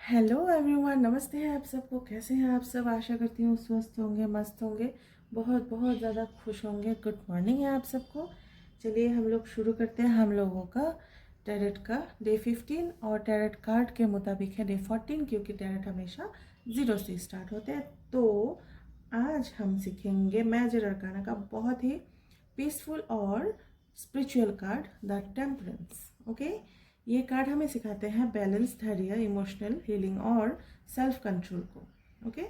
Hello everyone, नमस्ते है आप सबको। कैसे हैं आप सब? आशा करती हूँ स्वस्थ होंगे, मस्त होंगे, बहुत बहुत ज़्यादा खुश होंगे। गुड मॉर्निंग है आप सबको। चलिए हम लोग शुरू करते हैं हम लोगों का टैरेट का डे 15, और टैरेट कार्ड के मुताबिक है डे 14, क्योंकि टैरेट हमेशा 0 से स्टार्ट होते हैं। तो आज हम सीखेंगे मेजर अरकाना का बहुत ही पीसफुल और spiritual card, the temperance. Okay, ये कार्ड हमें सिखाते हैं बैलेंस, धैर्य, इमोशनल हीलिंग और सेल्फ कंट्रोल को। ओके,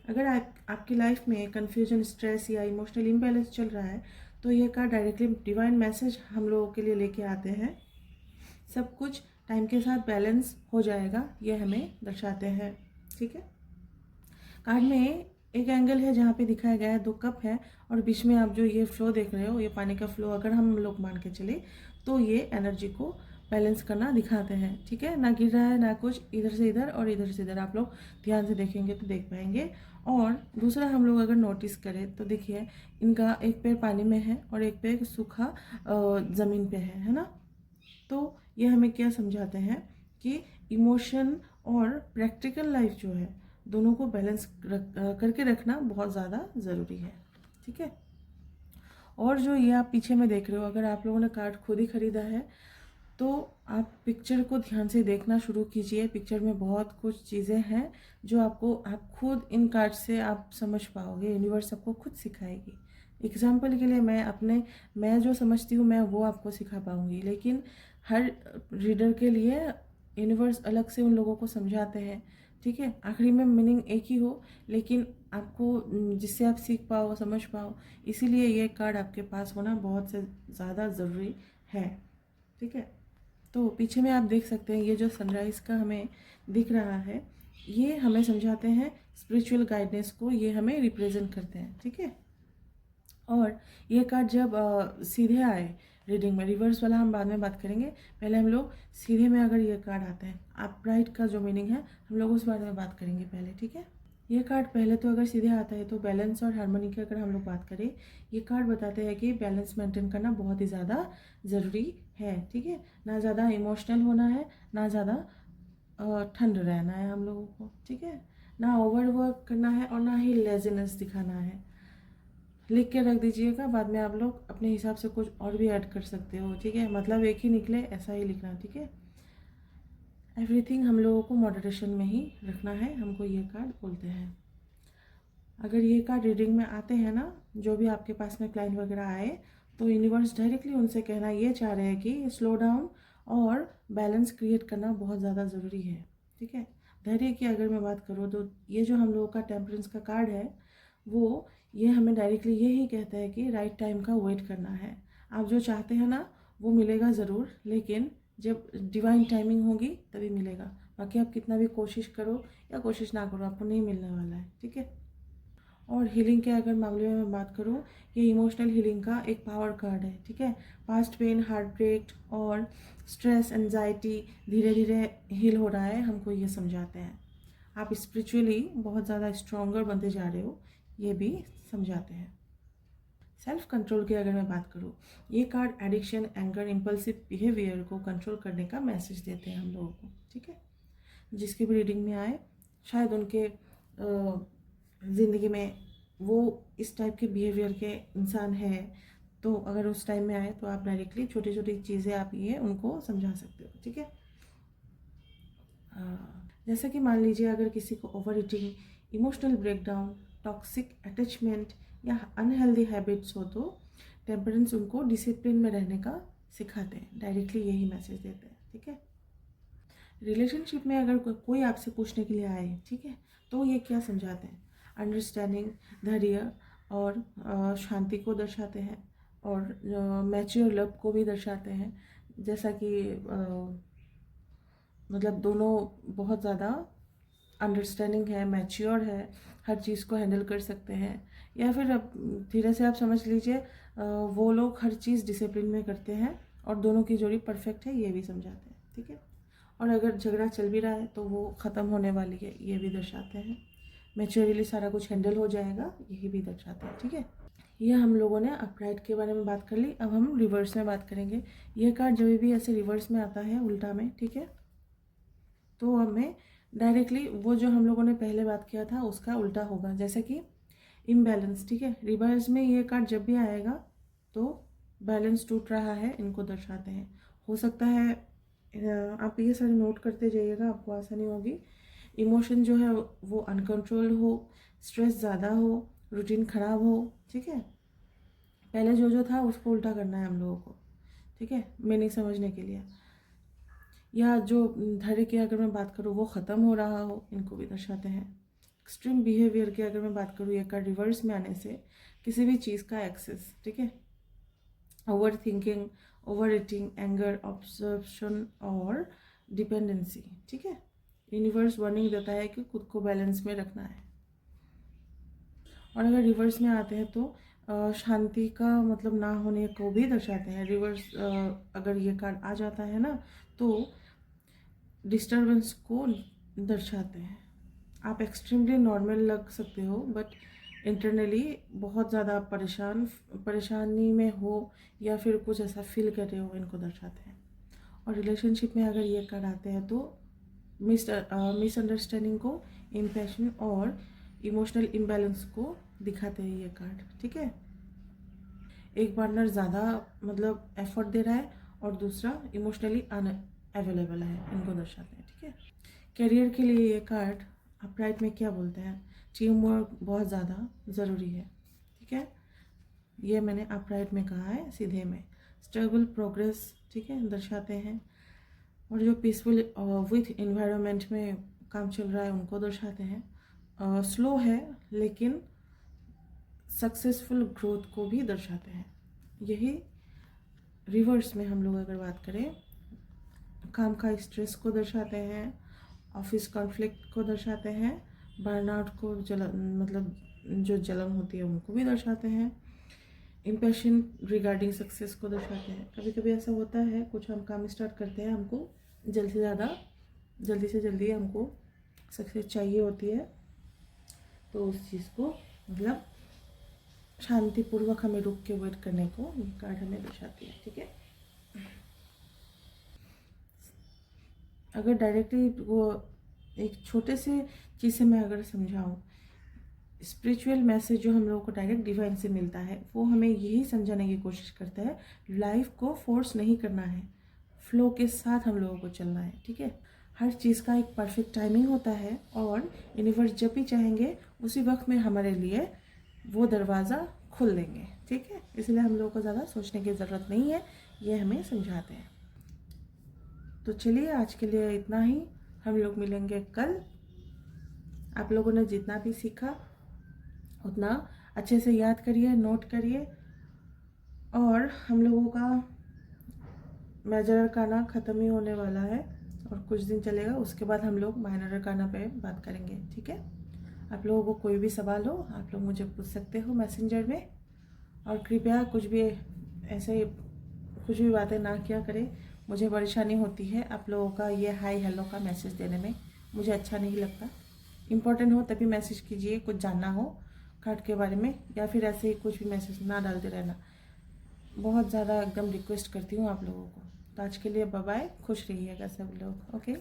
अगर आपकी लाइफ में कंफ्यूजन, स्ट्रेस या इमोशनल इम्बैलेंस चल रहा है तो ये कार्ड डायरेक्टली डिवाइन मैसेज हम लोगों के लिए लेके आते हैं। सब कुछ टाइम के साथ बैलेंस हो जाएगा, ये हमें दर्शाते हैं। ठीक है, कार्ड में एक एंगल है जहाँ पे दिखाया गया है 2 कप है, और बीच में आप जो ये फ्लो देख रहे हो, ये पानी का फ्लो, अगर हम लोग मान के चले तो ये एनर्जी को बैलेंस करना दिखाते हैं। ठीक है, ना गिर रहा है ना कुछ, इधर से इधर और इधर से इधर। आप लोग ध्यान से देखेंगे तो देख पाएंगे। और दूसरा हम लोग अगर नोटिस करें तो देखिए, इनका एक पैर पानी में है और एक पैर सूखा ज़मीन पे है ना। तो ये हमें क्या समझाते हैं कि इमोशन और प्रैक्टिकल लाइफ जो है, दोनों को बैलेंस करके रखना बहुत ज़्यादा ज़रूरी है। ठीक है, और जो ये आप पीछे में देख रहे हो, अगर आप लोगों ने कार्ड खुद ही ख़रीदा है तो आप पिक्चर को ध्यान से देखना शुरू कीजिए। पिक्चर में बहुत कुछ चीज़ें हैं जो आप खुद इन कार्ड से आप समझ पाओगे। यूनिवर्स आपको खुद सिखाएगी। एग्जाम्पल के लिए मैं जो समझती हूँ मैं वो आपको सिखा पाऊँगी, लेकिन हर रीडर के लिए यूनिवर्स अलग से उन लोगों को समझाते हैं। ठीक है, आखिरी में मीनिंग एक ही हो, लेकिन आपको जिससे आप सीख पाओ, समझ पाओ, इसीलिए ये कार्ड आपके पास होना बहुत से ज़्यादा ज़रूरी है। ठीक है, तो पीछे में आप देख सकते हैं ये जो सनराइज़ का हमें दिख रहा है, ये हमें समझाते हैं स्पिरिचुअल गाइडेंस को, ये हमें रिप्रेजेंट करते हैं। ठीक है, और ये कार्ड जब सीधे आए रीडिंग में, रिवर्स वाला हम बाद में बात करेंगे, पहले हम लोग सीधे में अगर ये कार्ड आते हैं, अपराइट का जो मीनिंग है हम लोग उस बारे में बात करेंगे पहले। ठीक है, ये कार्ड पहले तो अगर सीधे आता है तो बैलेंस और हार्मनी की अगर हम लोग बात करें, ये कार्ड बताते हैं कि बैलेंस मेंटेन करना बहुत ही ज़्यादा ज़रूरी है। ठीक है, ना ज़्यादा इमोशनल होना है, ना ज़्यादा ठंड रहना है हम लोगों को। ठीक है, ना ओवर वर्क करना है और ना ही लेजीनेस दिखाना है। लिख के रख दीजिएगा, बाद में आप लोग अपने हिसाब से कुछ और भी ऐड कर सकते हो। ठीक है, मतलब एक ही निकले ऐसा ही लिखना। ठीक है, एवरीथिंग हम लोगों को मॉडरेशन में ही रखना है, हमको ये कार्ड बोलते हैं। अगर ये कार्ड रीडिंग में आते हैं ना, जो भी आपके पास में क्लाइंट वगैरह आए, तो यूनिवर्स डायरेक्टली उनसे कहना ये चाह रहे हैं कि स्लो डाउन और बैलेंस क्रिएट करना बहुत ज़्यादा ज़रूरी है। ठीक है, धैर्य की अगर मैं बात करूँ तो ये जो हम लोगों का टेम्परेंस का कार्ड है, वो ये हमें डायरेक्टली यही कहता है कि राइट टाइम का वेट करना है। आप जो चाहते हैं ना वो मिलेगा ज़रूर, लेकिन जब डिवाइन टाइमिंग होगी तभी मिलेगा। बाकी आप कितना भी कोशिश करो या कोशिश ना करो, आपको नहीं मिलने वाला है। ठीक है, और हीलिंग के अगर मामले में मैं बात करूँ, ये इमोशनल हीलिंग का एक पावर कार्ड है। ठीक है, पास्ट पेन, हार्ट ब्रेक और स्ट्रेस, एंजाइटी धीरे धीरे हील हो रहा है, हमको ये समझाते हैं। आप स्पिरिचुअली बहुत ज़्यादा स्ट्रॉन्गर बनते जा रहे हो, ये भी समझाते हैं। सेल्फ कंट्रोल की अगर मैं बात करूँ, ये card addiction, anger, impulsive behaviour को कंट्रोल करने का मैसेज देते हैं हम लोगों को। ठीक है, जिसकी भी रीडिंग में आए, शायद उनके ज़िंदगी में वो इस टाइप के बिहेवियर के इंसान है, तो अगर उस टाइम में आए तो आप डायरेक्टली छोटी छोटी चीज़ें आप ये उनको समझा सकते हो। ठीक है, जैसा कि मान लीजिए अगर किसी को over eating, emotional breakdown, toxic attachment या अनहेल्दी हैबिट्स हो, तो टेम्परेंस उनको डिसिप्लिन में रहने का सिखाते हैं, डायरेक्टली यही मैसेज देते हैं। ठीक है, रिलेशनशिप में अगर कोई आपसे पूछने के लिए आए, ठीक है, तो ये क्या समझाते हैं? अंडरस्टैंडिंग, धैर्य और शांति को दर्शाते हैं, और मैच्योर लव को भी दर्शाते हैं। जैसा कि मतलब दोनों बहुत ज़्यादा अंडरस्टैंडिंग है, मैच्योर है, हर चीज़ को हैंडल कर सकते हैं। या फिर अब धीरे से आप समझ लीजिए, वो लोग हर चीज़ डिसिप्लिन में करते हैं और दोनों की जोड़ी परफेक्ट है, ये भी समझाते हैं। ठीक है, और अगर झगड़ा चल भी रहा है तो वो ख़त्म होने वाली है, ये भी दर्शाते हैं। मैच्योरली सारा कुछ हैंडल हो जाएगा, यही भी दर्शाते हैं। ठीक है, ये हम लोगों ने अपराइट के बारे में बात कर ली। अब हम रिवर्स में बात करेंगे। ये कार्ड जब भी ऐसे रिवर्स में आता है, उल्टा में, ठीक है, तो हमें डायरेक्टली वो जो हम लोगों ने पहले बात किया था उसका उल्टा होगा, जैसे कि इम्बैलेंस। ठीक है, रिवर्स में ये कार्ड जब भी आएगा तो बैलेंस टूट रहा है, इनको दर्शाते हैं। हो सकता है आप ये सारे नोट करते जाइएगा, आपको आसानी होगी। इमोशन जो है वो अनकंट्रोल हो, स्ट्रेस ज़्यादा हो, रूटीन ख़राब हो। ठीक है, पहले जो था उसको उल्टा करना है हम लोगों को। ठीक है, मीनिंग समझने के लिए। या जो धैर्य की अगर मैं बात करूँ वो ख़त्म हो रहा हो, इनको भी दर्शाते हैं। एक्सट्रीम बिहेवियर की अगर मैं बात करूँ, ये कार्ड रिवर्स में आने से किसी भी चीज़ का एक्सेस। ठीक है, over thinking, over eating, anger, obsession और डिपेंडेंसी। ठीक है, यूनिवर्स वार्निंग देता है कि खुद को बैलेंस में रखना है। और अगर रिवर्स में आते हैं तो शांति का मतलब ना होने को भी दर्शाते हैं। रिवर्स अगर ये कार्ड आ जाता है ना तो डिस्टर्बेंस को दर्शाते हैं। आप एक्सट्रीमली नॉर्मल लग सकते हो बट इंटरनली बहुत ज़्यादा परेशानी में हो या फिर कुछ ऐसा फील कर रहे हो, इनको दर्शाते हैं। और रिलेशनशिप में अगर ये कार्ड आते हैं तो मिसअंडरस्टैंडिंग को, इम्पैशन और इमोशनल इम्बैलेंस को दिखाते हैं ये कार्ड। ठीक है, एक पार्टनर ज़्यादा मतलब एफर्ट दे रहा है और दूसरा इमोशनली अनअवेलेबल है, इनको दर्शाते हैं। ठीक है, करियर के लिए ये कार्ड अपराइट में क्या बोलते हैं, टीम वर्क बहुत ज़्यादा ज़रूरी है। ठीक है, ये मैंने अपराइट में कहा है, सीधे में स्टेबल प्रोग्रेस। ठीक है, दर्शाते हैं। और जो पीसफुल विथ इन्वायरमेंट में काम चल रहा है उनको दर्शाते हैं। स्लो है लेकिन सक्सेसफुल ग्रोथ को भी दर्शाते हैं। यही रिवर्स में हम लोग अगर बात करें, काम का स्ट्रेस को दर्शाते हैं, ऑफिस कॉन्फ्लिक्ट को दर्शाते हैं, बर्नआउट को मतलब जो जलन होती है उनको भी दर्शाते हैं, इम्पैशन रिगार्डिंग सक्सेस को दर्शाते हैं। कभी कभी ऐसा होता है कुछ हम काम स्टार्ट करते हैं, हमको जल्दी से जल्दी हमको सक्सेस चाहिए होती है, तो उस चीज़ को मतलब शांतिपूर्वक हमें रुक के वेट करने को कार्ड हमें दर्शाती है। ठीक है, अगर डायरेक्टली वो एक छोटे से चीज़ से मैं अगर समझाऊँ, स्पिरिचुअल मैसेज जो हम लोगों को डायरेक्ट डिवाइन से मिलता है वो हमें यही समझाने की कोशिश करता है, लाइफ को फोर्स नहीं करना है, फ्लो के साथ हम लोगों को चलना है। ठीक है, हर चीज़ का एक परफेक्ट टाइमिंग होता है और यूनिवर्स जब भी चाहेंगे उसी वक्त में हमारे लिए वो दरवाज़ा खोल देंगे। ठीक है, इसलिए हम लोगों को ज़्यादा सोचने की ज़रूरत नहीं है, ये हमें समझाते हैं। तो चलिए आज के लिए इतना ही, हम लोग मिलेंगे कल। आप लोगों ने जितना भी सीखा उतना अच्छे से याद करिए, नोट करिए। और हम लोगों का मेजर अरकाना ख़त्म ही होने वाला है और कुछ दिन चलेगा, उसके बाद हम लोग माइनर अरकाना पे बात करेंगे। ठीक है, आप लोगों को कोई भी सवाल हो आप लोग मुझे पूछ सकते हो मैसेंजर में। और कृपया कुछ भी ऐसे कुछ भी बातें ना किया करें, मुझे परेशानी होती है आप लोगों का ये हाय हेलो का मैसेज देने में, मुझे अच्छा नहीं लगता। इम्पोर्टेंट हो तभी मैसेज कीजिए, कुछ जानना हो कार्ड के बारे में, या फिर ऐसे ही कुछ भी मैसेज ना डालते रहना। बहुत ज़्यादा एकदम रिक्वेस्ट करती हूँ आप लोगों को। तो आज के लिए बाय बाय, खुश रहिएगा सब लोग। ओके।